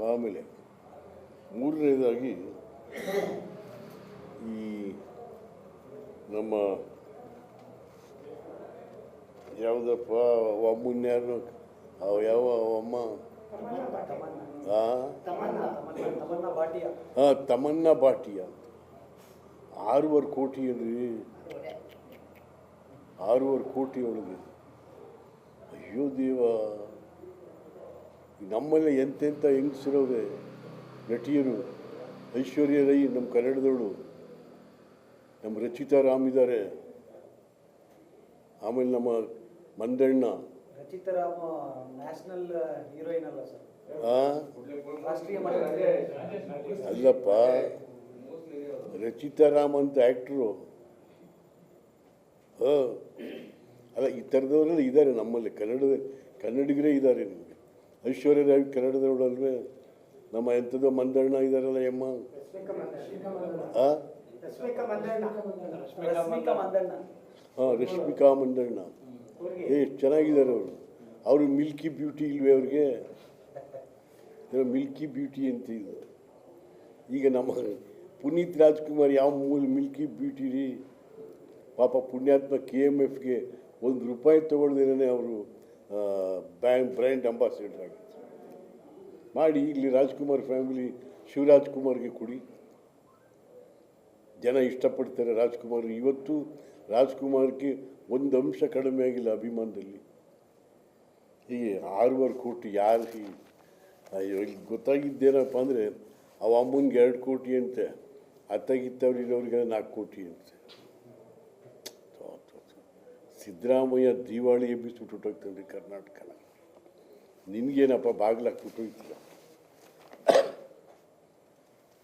ಆಮೇಲೆ ಮೂರನೇದಾಗಿ ಈ ನಮ್ಮ ಯಾವುದಪ್ಪ ಅಮ್ಮನ ಯಾರು ಯಾವ ಅಮ್ಮ ತಮನ್ನಾ ಭಾಟಿಯಾ ಅಂತ 6.5 ಕೋಟಿ ಅಲ್ರಿ, 6.5 ಕೋಟಿ ಒಳಗೆ. ಅಯ್ಯೋ ದೇವ, ನಮ್ಮಲ್ಲಿ ಎಂತೆಂಥ ಹೆಂಗಸರವ್ರೆ ನಟಿಯರು. ಐಶ್ವರ್ಯ ರೈ ನಮ್ಮ ಕನ್ನಡದವಳು, ನಮ್ಮ ರಚಿತಾ ರಾಮ್ ಇದ್ದಾರೆ, ಆಮೇಲೆ ನಮ್ಮ ಮಂದಣ್ಣ. ರಚಿತಾ ರಾಮ್ ನ್ಯಾಷನಲ್ ಹೀರೋಯಿನ್ ಅಲ್ಲ ಸರ್? ಅಲ್ಲಪ್ಪ, ರಚಿತಾ ರಾಮ್ ಅಂತ ಆ್ಯಕ್ಟ್ರು. ಅಲ್ಲ, ಈ ಥರದವರೆಲ್ಲ ಇದ್ದಾರೆ ನಮ್ಮಲ್ಲಿ, ಕನ್ನಡಿಗರೇ ಇದ್ದಾರೆ. ನಿಮಗೆ ಐಶ್ವರ್ಯ ರಾಯ್ ಕನ್ನಡದವಳಲ್ವೇ? ನಮ್ಮ ಎಂಥದ್ದು ಮಂದಣ್ಣ ಇದ್ದಾರಲ್ಲ ಎಮ್ಮ, ರಶ್ಮಿಕಾ ಮಂದಣ್ಣ. ಎಷ್ಟು ಚೆನ್ನಾಗಿದ್ದಾರೆ ಅವರು. ಅವರು ಮಿಲ್ಕಿ ಬ್ಯೂಟಿ ಇಲ್ವೇ ಅವ್ರಿಗೆ? ಮಿಲ್ಕಿ ಬ್ಯೂಟಿ ಅಂತ ಇದು. ಈಗ ನಮ್ಮ ಪುನೀತ್ ರಾಜ್ಕುಮಾರ್ ಯಾವ ಮಿಲ್ಕಿ ಬ್ಯೂಟಿ ರೀ? ಪಾಪ ಪುಣ್ಯಾತ್ಮ KMFಗೆ ₹1 ತೊಗೊಳ್ದೇನೆ ಅವರು ಬ್ರ್ಯಾಂಡ್ ಅಂಬಾಸಿಡರ್ ಆಗಿತ್ತು. ಮಾಡಿ ಇಲ್ಲಿ ರಾಜ್ಕುಮಾರ್ ಫ್ಯಾಮಿಲಿ ಶಿವರಾಜ್ ಕುಮಾರ್ಗೆ ಕೊಡಿ. ಜನ ಇಷ್ಟಪಡ್ತಾರೆ ರಾಜ್ಕುಮಾರ್. ಇವತ್ತು ರಾಜ್ಕುಮಾರ್ಗೆ ಒಂದು ಅಂಶ ಕಡಿಮೆ ಆಗಿಲ್ಲ ಅಭಿಮಾನದಲ್ಲಿ. ಹೀಗೆ 6.5 ಕೋಟಿ ಯಾರು ಅಯ್ಯೋ, ಇಲ್ಲಿ ಗೊತ್ತಾಗಿದ್ದೇನಪ್ಪ ಅಂದರೆ ಅವ ಅಮ್ಮನಿಗೆ 2 ಕೋಟಿ ಅಂತೆ, ಅತ್ತಾಗಿತ್ತವ್ರಿರೋರಿಗೆ 4 ಕೋಟಿ ಅಂತೆ. ಸಿದ್ದರಾಮಯ್ಯ ದಿವಾಳಿ ಎಬ್ಬಿಸ್ಬಿಟ್ಟು ಹೊಟ್ಟೋಗ್ತಾನೆ ಕರ್ನಾಟಕನ. ನಿಮಗೇನಪ್ಪ ಬಾಗ್ಲಾಕಿ ಬಿಟ್ಟೋಗ್ತೀರ?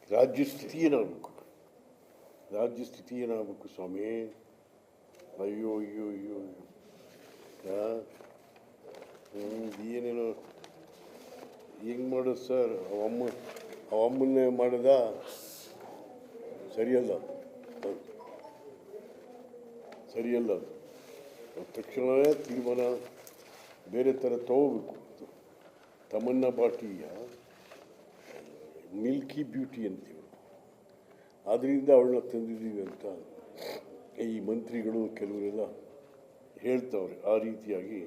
ರಾಜ್ಯ ಸ್ಥಿತಿ ಏನಾಗಬೇಕು? ರಾಜ್ಯ ಸ್ಥಿತಿ ಏನಾಗಬೇಕು ಸ್ವಾಮಿ? ಅಯ್ಯೋ ಅಯ್ಯೋ ಅಯ್ಯೋ ಏನೇನೋ ಹೆಂಗೆ ಮಾಡೋದು ಸರ್? ಅವಮ್ಮನ್ನೇ ಮಾಡೋದ ಸರಿಯಲ್ಲ, ಸರಿಯಲ್ಲ. ಅದು ತಕ್ಷಣವೇ ತೀರ್ಮಾನ ಬೇರೆ ಥರ ತಗೋಬೇಕು. ತಮನ್ನಾ ಭಾಟಿಯ ಮಿಲ್ಕಿ ಬ್ಯೂಟಿ ಅಂತೀವಿ, ಆದ್ದರಿಂದ ಅವಳನ್ನ ತಂದಿದ್ದೀವಿ ಅಂತ ಈ ಮಂತ್ರಿಗಳು ಕೆಲವರೆಲ್ಲ ಹೇಳ್ತಾವ್ರೆ. ಆ ರೀತಿಯಾಗಿ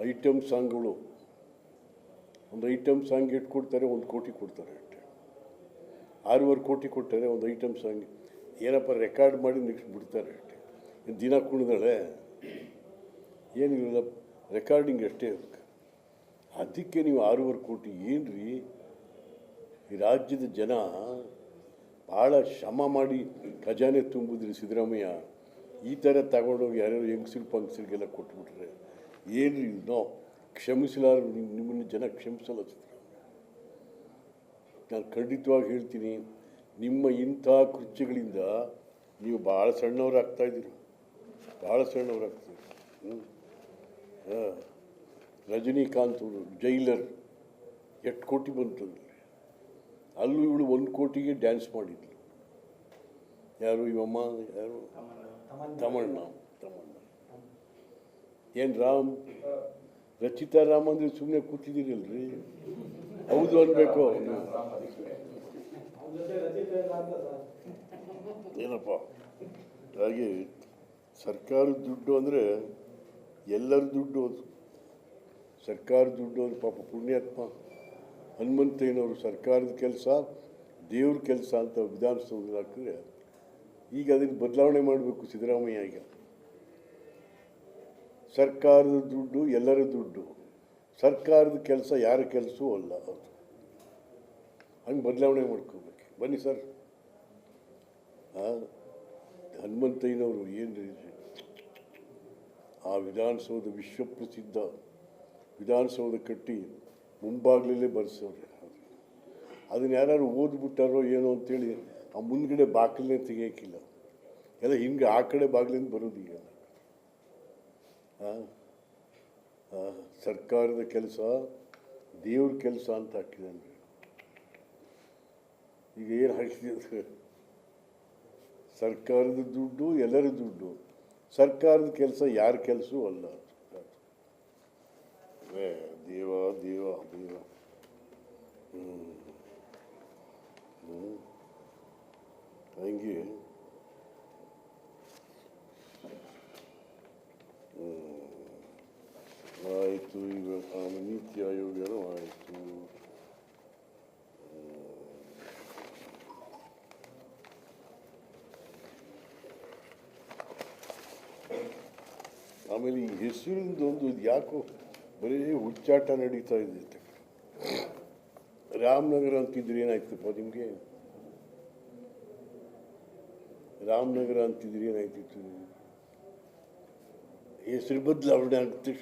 ಐಟಮ್ ಸಾಂಗ್ಗಳು, ಒಂದು ಐಟಮ್ ಸಾಂಗ್ ಎಷ್ಟು ಕೊಡ್ತಾರೆ? 1 ಕೋಟಿ ಕೊಡ್ತಾರೆ ಅಷ್ಟೇ. 6.5 ಕೋಟಿ ಕೊಡ್ತಾರೆ ಒಂದು ಐಟಮ್ ಸಾಂಗ್. ಏನಪ್ಪ ರೆಕಾರ್ಡ್ ಮಾಡಿ ನೆಕ್ಸ್ಟ್ ಬಿಡ್ತಾರೆ ಅಷ್ಟೇ. ದಿನ ಕುಣಿದಾಳೆ ಏನಿಲ್ಲ, ರೆಕಾರ್ಡಿಂಗ್ ಅಷ್ಟೇ ಅದಕ್ಕೆ. ಅದಕ್ಕೆ ನೀವು 6.5 ಕೋಟಿ ಏನ್ರಿ? ಈ ರಾಜ್ಯದ ಜನ ಭಾಳ ಶ್ರಮ ಮಾಡಿ ಖಜಾನೆ ತುಂಬಿದ್ರಿ ಸಿದ್ದರಾಮಯ್ಯ. ಈ ಥರ ತಗೊಂಡೋಗಿ ಯಾರ್ಯಾರು ಹೆಂಗಸರು ಪಂಗಸರಿಗೆಲ್ಲ ಕೊಟ್ಬಿಟ್ರೆ ಏನ್ರಿ? ನೋ, ಕ್ಷಮಿಸಲಾರು. ನಿಮ್ಮನ್ನು ಜನ ಕ್ಷಮಿಸಲ್ಲ ಸಿದ್ದರಾಮಯ್ಯ. ನಾನು ಖಂಡಿತವಾಗಿ ಹೇಳ್ತೀನಿ, ನಿಮ್ಮ ಇಂಥ ಕೃತ್ಯಗಳಿಂದ ನೀವು ಭಾಳ ಸಣ್ಣವರಾಗ್ತಾಯಿದ್ದೀರಿ, ಭಾಳ ಸಣ್ಣವರಾಗ್ತಾಯಿದ್ದೀರಿ. ರಜನಿಕಾಂತ್ ಅವರು ಜೈಲರ್ 8 ಕೋಟಿ ಬಂತಂದ್ರೆ, ಅಲ್ಲೂ ಇವಳು 1 ಕೋಟಿಗೆ ಡ್ಯಾನ್ಸ್ ಮಾಡಿದ್ಲು. ಯಾರು ಇವಮ್ಮ? ಯಾರು? ತಮಣ್ಣ. ಏನು ರಾಮ್? ರಚಿತಾ ರಾಮ್ ಅಂದರೆ ಸುಮ್ಮನೆ ಕೂತಿದ್ದೀರಲ್ರಿ? ಹೌದು ಅನ್ಬೇಕು. ಏನಪ್ಪ, ಹಾಗೆ ಸರ್ಕಾರದ ದುಡ್ಡು ಅಂದರೆ ಎಲ್ಲರ ದುಡ್ಡು. ಅದು ಸರ್ಕಾರದ ದುಡ್ಡು. ಅದು ಪಾಪ ಪುಣ್ಯಾತ್ಮ ಹನುಮಂತಯ್ಯನವರು ಸರ್ಕಾರದ ಕೆಲಸ ದೇವ್ರ ಕೆಲಸ ಅಂತ ವಿಧಾನಸೌಧದಲ್ಲಿ ಹಾಕಿದ್ರೆ, ಈಗ ಅದನ್ನು ಬದಲಾವಣೆ ಮಾಡಬೇಕು ಸಿದ್ದರಾಮಯ್ಯ. ಈಗ ಸರ್ಕಾರದ ದುಡ್ಡು ಎಲ್ಲರ ದುಡ್ಡು, ಸರ್ಕಾರದ ಕೆಲಸ ಯಾರ ಕೆಲಸವೂ ಅಲ್ಲ. ಅದು ಹಂಗೆ ಬದಲಾವಣೆ ಮಾಡ್ಕೋಬೇಕು. ಬನ್ನಿ ಸರ್. ಹನುಮಂತಯ್ಯನವರು ಏನು ಆ ವಿಧಾನಸೌಧ, ವಿಶ್ವಪ್ರಸಿದ್ಧ ವಿಧಾನಸೌಧ ಕಟ್ಟಿ ಮುಂಬಾಗ್ಲಲ್ಲೇ ಬರ್ಸವ್ರೆ. ಅದನ್ನು ಯಾರು ಓದ್ಬಿಟ್ಟಾರೋ ಏನೋ ಅಂತೇಳಿ ಆ ಮುಂದ್ಗಡೆ ಬಾಗಿಲನ್ನೇ ತೆಗಿಯೋಕ್ಕಿಲ್ಲ, ಎಲ್ಲ ಹಿಂಗೆ ಆ ಕಡೆ ಬಾಗಿಲಿಂದ ಬರೋದು. ಈಗ ಸರ್ಕಾರದ ಕೆಲಸ ದೇವ್ರ ಕೆಲಸ ಅಂತ ಹಾಕಿದ್ದಾನೆ. ಈಗ ಏನು ಹಾಕಿದೆ? ಸರ್ಕಾರದ ದುಡ್ಡು ಎಲ್ಲರ ದುಡ್ಡು, ಸರ್ಕಾರದ ಕೆಲಸ ಯಾರ ಕೆಲಸವೂ ಅಲ್ಲ. ದೇವ ದೇವ ದೇವ ಹಂಗೆ ಆಯಿತು. ಈಗ ನೀತಿ ಆಯೋಗನೂ ಆಯಿತು. ಆಮೇಲೆ ಈ ಹೆಸರಿಂದ ಒಂದು ಯಾಕೋ ಬರೀ ಹುಚ್ಚಾಟ ನಡೀತಾ ಇದೆ. ರಾಮನಗರ ಅಂತಿದ್ರೆ ಏನಾಯ್ತಪ್ಪ ನಿಮಗೆ? ರಾಮನಗರ ಅಂತಿದ್ರೆ ಏನಾಯ್ತಿತ್ತು? ಹೆಸರು ಬದಲಾವಣೆ ಆಗುತ್ತೆ.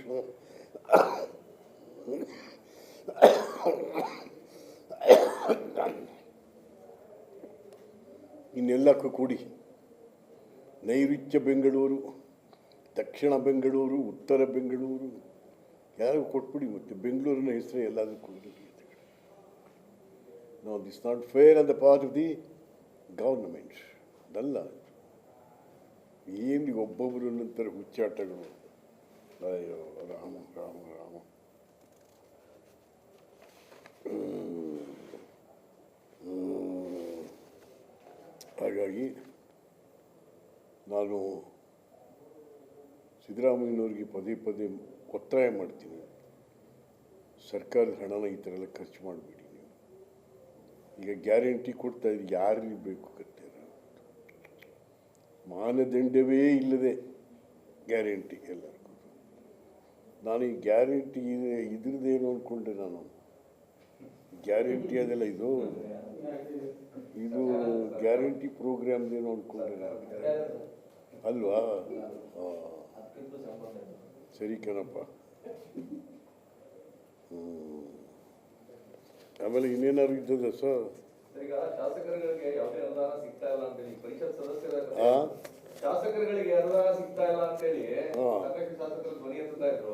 ಇನ್ನೆಲ್ಲಕ್ಕೂ ಕೂಡಿ ನೈಋತ್ಯ ಬೆಂಗಳೂರು, ದಕ್ಷಿಣ ಬೆಂಗಳೂರು, ಉತ್ತರ ಬೆಂಗಳೂರು ಯಾರು ಕೊಟ್ಬಿಡಿ. ಮತ್ತು ಬೆಂಗಳೂರಿನ ಹೆಸರು ಎಲ್ಲಾದರೂ ಕೊಡಲಿ. No, this not fair on the part of the government. ಅದಲ್ಲ, ಏನು ಒಬ್ಬೊಬ್ಬರು ನಂತರ ಹುಚ್ಚಾಟಗಳು. ಅಯ್ಯೋ ರಾಮ ರಾಮ ರಾಮ. ಹಾಗಾಗಿ ನಾನು ಸಿದ್ದರಾಮಯ್ಯನವ್ರಿಗೆ ಪದೇ ಪದೇ ಒತ್ತಾಯ ಮಾಡ್ತೀನಿ, ಸರ್ಕಾರದ ಹಣನ ಈ ಥರ ಎಲ್ಲ ಖರ್ಚು ಮಾಡಬೇಡಿ. ನೀವು ಈಗ ಗ್ಯಾರಂಟಿ ಕೊಡ್ತಾ ಇದ್ದೀವಿ, ಯಾರಿಗೆ ಬೇಕು ಕತ್ತೆ? ಮಾನದಂಡವೇ ಇಲ್ಲದೆ ಗ್ಯಾರಂಟಿ ಎಲ್ಲರಿಗೂ. ನಾನು ಈ ಗ್ಯಾರಂಟಿ ಇದ್ರದ್ದೇನು ಅಂದ್ಕೊಂಡೆ. ನಾನು ಗ್ಯಾರಂಟಿ ಅದೆಲ್ಲ ಇದು ಗ್ಯಾರಂಟಿ ಪ್ರೋಗ್ರಾಮ್ದೇನು ಅಂದ್ಕೊಂಡೆ ನಾನು, ಅಲ್ವಾ? ಸರಿ ಕಣಪ್ಪ. ಆಮೇಲೆ ಇನ್ನೇನಾದ್ರು ಇದ್ದದ ಸರ್? ಶಾಸಕರುಗಳಿಗೆ ಯಾವುದೇ ಅನುದಾನ ಸಿಗ್ತಾ ಇಲ್ಲ ಅಂತೇಳಿ ಪರಿಷತ್ ಸದಸ್ಯರ ಶಾಸಕರುಗಳಿಗೆ ಅನುದಾನ ಸಿಗ್ತಾ ಇಲ್ಲ ಅಂತೇಳಿ ಸಾಕಷ್ಟು ಶಾಸಕರು ಧ್ವನಿ ಎತ್ತುತ್ತಾ ಇದ್ರು.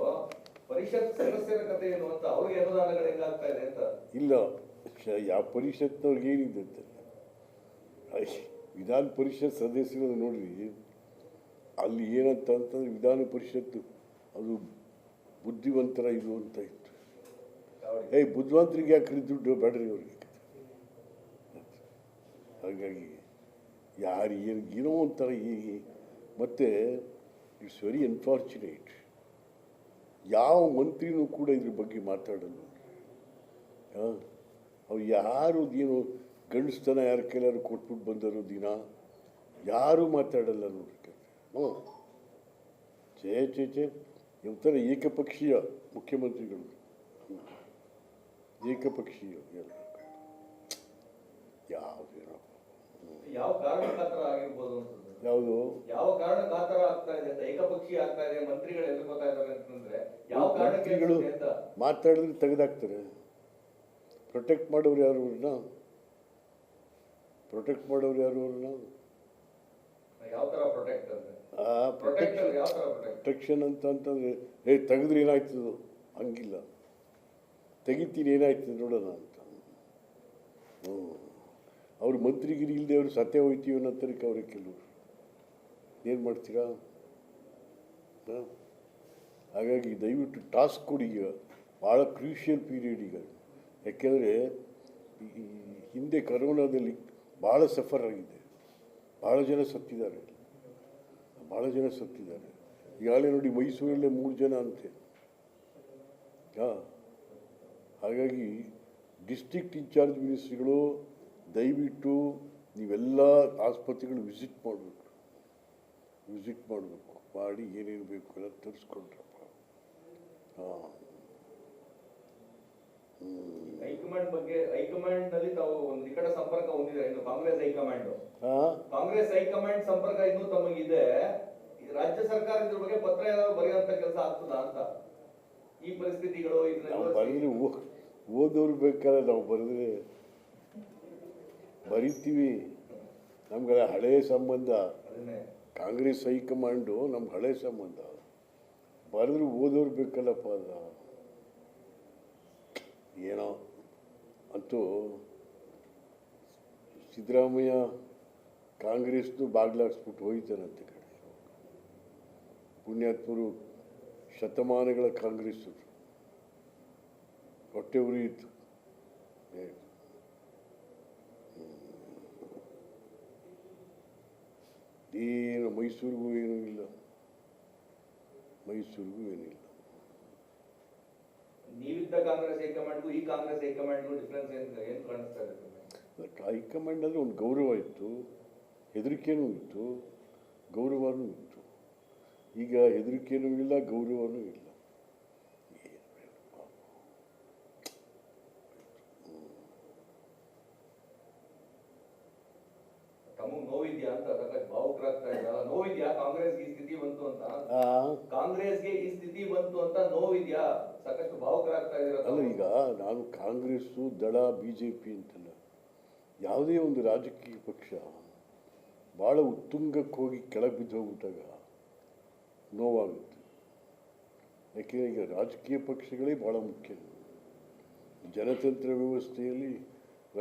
ಪರಿಷತ್ ಸದಸ್ಯರ ಕಥೆ ಏನು ಅಂತ, ಅವ್ರಿಗೆ ಅನುದಾನಗಳು ಹೆಂಗಾಗ್ತಾ ಇದೆ ಅಂತ? ಇಲ್ಲ, ಯಾವ ಪರಿಷತ್ನವ್ರಿಗೆ ಏನಿದೆ ವಿಧಾನ ಪರಿಷತ್ ಸದಸ್ಯರು ನೋಡ್ರಿ, ಅಲ್ಲಿ ಏನಂತ ಅಂತಂದ್ರೆ ವಿಧಾನ ಪರಿಷತ್ತು ಅದು ಬುದ್ಧಿವಂತರ ಇದು ಅಂತ ಇತ್ತು. ಬುದ್ಧಿವಂತರಿಗೆ ಯಾಕ್ರಿ ದುಡ್ಡು ಬೇಡ್ರಿ ಅವ್ರಿಗೆ. ಹಾಗಾಗಿ ಯಾರು ಏನೋ ಒಂಥರ ಮತ್ತು ಇಟ್ಸ್ ವೆರಿ ಅನ್ಫಾರ್ಚುನೇಟ್, ಯಾವ ಮಂತ್ರಿನೂ ಕೂಡ ಇದ್ರ ಬಗ್ಗೆ ಮಾತಾಡಲ್ಲ. ಅವ್ರು ಯಾರು ಏನು ಗಂಡಸ್ತನ ಯಾರ ಕೈಲಾರು ಕೊಟ್ಬಿಟ್ಟು ಬಂದರು ದಿನ, ಯಾರೂ ಮಾತಾಡಲ್ಲ ನೋಡ್ರಿ. ಚೇ ಒಂಥರ ಏಕಪಕ್ಷೀಯ ಮುಖ್ಯಮಂತ್ರಿಗಳು, ಏಕಪಕ್ಷೀಯ ಎಲ್ಲ ಯಾವುದೇನೋ. ಯಾವ ಕಾರಣಕ್ಕಾತರ ಆಗಿರ್ಬೋದು ಅನ್ಸುತ್ತೆ? ಯಾವುದು ಯಾವ ಕಾರಣಕ್ಕಾತರ ಆಗ್ತಾ ಇದೆ ಅಂತ, ಏಕಪಕ್ಷೀಯ ಆಗ್ತಾ ಇದೆ, ಮಂತ್ರಿಗಳು ಎದುರ್ಕೋತಾ ಇದ್ದಾರೆ ಅಂತಂದ್ರೆ ಯಾವ ಕಾರಣಕ್ಕೆ ಅಂತ ಮಾತಾಡಿದ್ರೆ ತೆಗೆದಾಕ್ತಾರೆ. ಪ್ರೊಟೆಕ್ಟ್ ಮಾಡೋರು ಯಾರು ಅವ್ರನ್ನ? ಪ್ರೊಟೆಕ್ಟ್ ಮಾಡೋರು ಯಾರು ಅವ್ರನ್ನ? ಯಾವ ತರ ಪ್ರೊಟೆಕ್ಟ್ ಅಂದ್ರೆ ಪ್ರೊಟೆಕ್ಷನ್ ಅಂತಂದ್ರೆ ತೆಗೆದ್ರೆ ಏನಾಯ್ತದು? ಹಂಗಿಲ್ಲ, ತೆಗಿತೀನಿ ಏನಾಯ್ತದೆ ನೋಡೋಣ ಅಂತ. ಅವ್ರು ಮಂತ್ರಿಗಿರಿ ಇಲ್ಲದೆ ಅವರು ಸತ್ಯ ಹೋಯ್ತೀವಿ ಅನ್ನೋ ತರಕ್ಕೆ ಅವ್ರಿಗೆ ಕೆಲವರು ಏನು ಮಾಡ್ತೀರಾ? ಹಾಗಾಗಿ ದಯವಿಟ್ಟು ಟಾಸ್ಕ್ ಕೊಡಿ. ಈಗ ಭಾಳ ಕ್ರೂಷಿಯಲ್ ಪೀರಿಯಡ್ ಈಗ. ಯಾಕೆಂದರೆ ಹಿಂದೆ ಕರೋನಾದಲ್ಲಿ ಭಾಳ ಸಫರ್ ಆಗಿದೆ, ಭಾಳ ಜನ ಸತ್ತಿದ್ದಾರೆ. ಈಗಾಗಲೇ ನೋಡಿ ಮೈಸೂರಲ್ಲೇ 3 ಜನ ಅಂತೆ. ಹಾಗಾಗಿ ಡಿಸ್ಟ್ರಿಕ್ಟ್ ಇನ್ಚಾರ್ಜ್ ಮಿನಿಸ್ಟ್ರಿಗಳು ದಯವಿಟ್ಟು ನೀವೆಲ್ಲ ಆಸ್ಪತ್ರೆಗಳು ವಿಸಿಟ್ ಮಾಡಬೇಕು, ಮಾಡಿ ಏನೇನು ಬೇಕು ಎಲ್ಲ ತರಿಸ್ಕೊಂಡ್ರಪ್ಪ. ಹೈಕಮಾಂಡ್ ಬಗ್ಗೆ, ಹೈಕಮಾಂಡ್ ನಲ್ಲಿ ತಾವು ಒಂದು ನಿಕಟ ಸಂಪರ್ಕ ಹೊಂದಿದ್ದಾರೆ. ಇನ್ನು ಕಾಂಗ್ರೆಸ್ ಹೈಕಮಾಂಡ್ ಸಂಪರ್ಕ ಇನ್ನೂ ತಮಗಿದೆ. ರಾಜ್ಯ ಸರ್ಕಾರ ಇದ್ರ ಬಗ್ಗೆ ಪತ್ರ ಏನಾದ್ರು ಬರೆಯುವಂತ ಕೆಲಸ ಆಗ್ತದಾ ಅಂತ? ಈ ಪರಿಸ್ಥಿತಿಗಳು ಬರೆದ್ರೆ ಓದೋರು ಬೇಕಾದ್ರೆ ನಾವು ಬರಿತೀವಿ. ನಮ್ಗೆ ಹಳೆಯ ಸಂಬಂಧ, ಕಾಂಗ್ರೆಸ್ ಹೈಕಮಾಂಡು ನಮ್ಗೆ ಹಳೆಯ ಸಂಬಂಧ. ಬರೆದ್ರು ಓದೋರು ಬೇಕಲ್ಲಪ್ಪ. ಅದ ಏನೋ ಅಂತೂ ಸಿದ್ದರಾಮಯ್ಯ ಕಾಂಗ್ರೆಸ್ನು ಬಾಗ್ಲಾಕ್ಸ್ಬಿಟ್ಟು ಹೋಯ್ತಾನಂತೆ. ಕಡೆ ಪುಣ್ಯಾತ್ಮರು ಶತಮಾನಗಳ ಕಾಂಗ್ರೆಸ್ ಹೊಟ್ಟೆ ಉರಿಯಿತು. ಏನು ಮೈಸೂರಿಗೂ ಏನೂ ಇಲ್ಲ, ಮೈಸೂರಿಗೂ ಏನಿಲ್ಲ. ನೀವಿದ್ದ ಕಾಂಗ್ರೆಸ್ ಹೈಕಮಾಂಡ್ಗೂ ಈ ಕಾಂಗ್ರೆಸ್ ಹೈಕಮಾಂಡ್ಗೂ ಡಿಫ್ರೆನ್ಸ್ ಏನು ಕಾಣಿಸ್ತಾ ಇದೆ? ಹೈಕಮಾಂಡ್ ಅಂದರೆ ಒಂದು ಗೌರವ ಇತ್ತು, ಹೆದರಿಕೆನೂ ಇತ್ತು, ಗೌರವನೂ ಇತ್ತು. ಈಗ ಹೆದರಿಕೆನೂ ಇಲ್ಲ, ಗೌರವನೂ ಇಲ್ಲ. ತಮಗೆ ನೋವಿದ್ಯಾ ಅಂತ ಸಾಕಷ್ಟು ಭಾವುಕರಾಗ್ತಾ ಇದ್ದಾರ. ನೋವಿದ್ಯಾ ಕಾಂಗ್ರೆಸ್ಗೆ ಈ ಸ್ಥಿತಿ ಬಂತು ಅಂತ? ಕಾಂಗ್ರೆಸ್ಗೆ ಈ ಸ್ಥಿತಿ ಬಂತು ಅಂತ ನೋವಿದ್ಯಾ? ಸಾಕಷ್ಟು ಭಾವುಕರಾಗ್ತಾ ಇದ್ದೀರಾ. ಅಲ್ಲ, ಈಗ ನಾನು ಕಾಂಗ್ರೆಸ್ಸು ದಳ BJP ಅಂತಲ್ಲ, ಯಾವುದೇ ಒಂದು ರಾಜಕೀಯ ಪಕ್ಷ ಭಾಳ ಉತ್ತುಂಗಕ್ಕೆ ಹೋಗಿ ಕೆಳಗೆ ಬಿದ್ದು ಹೋಗ್ಬಿಟ್ಟಾಗ ನೋವಾಗುತ್ತೆ. ಯಾಕೆಂದರೆ ಈಗ ರಾಜಕೀಯ ಪಕ್ಷಗಳೇ ಭಾಳ ಮುಖ್ಯ. ಜನತಂತ್ರ ವ್ಯವಸ್ಥೆಯಲ್ಲಿ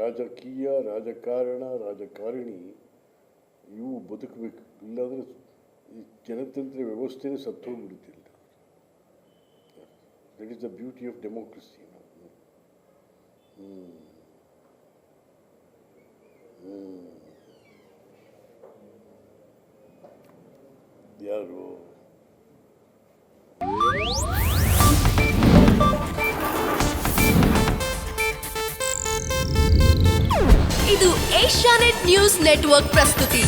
ರಾಜಕೀಯ, ರಾಜಕಾರಣ, ರಾಜಕಾರಣಿ ಇವು ಬದುಕಬೇಕು. ಇಲ್ಲಾಂದರೆ ಈ ಜನತಂತ್ರ ವ್ಯವಸ್ಥೆನೇ ಸತ್ತೋಗ್ಬಿಡುತ್ತಿಲ್ಲ. That is the beauty of democracy. ಯಾರು ಇದು ಏಷ್ಯಾನೆಟ್ ನ್ಯೂಸ್ ನೆಟ್ವರ್ಕ್ ಪ್ರಸ್ತುತಿ.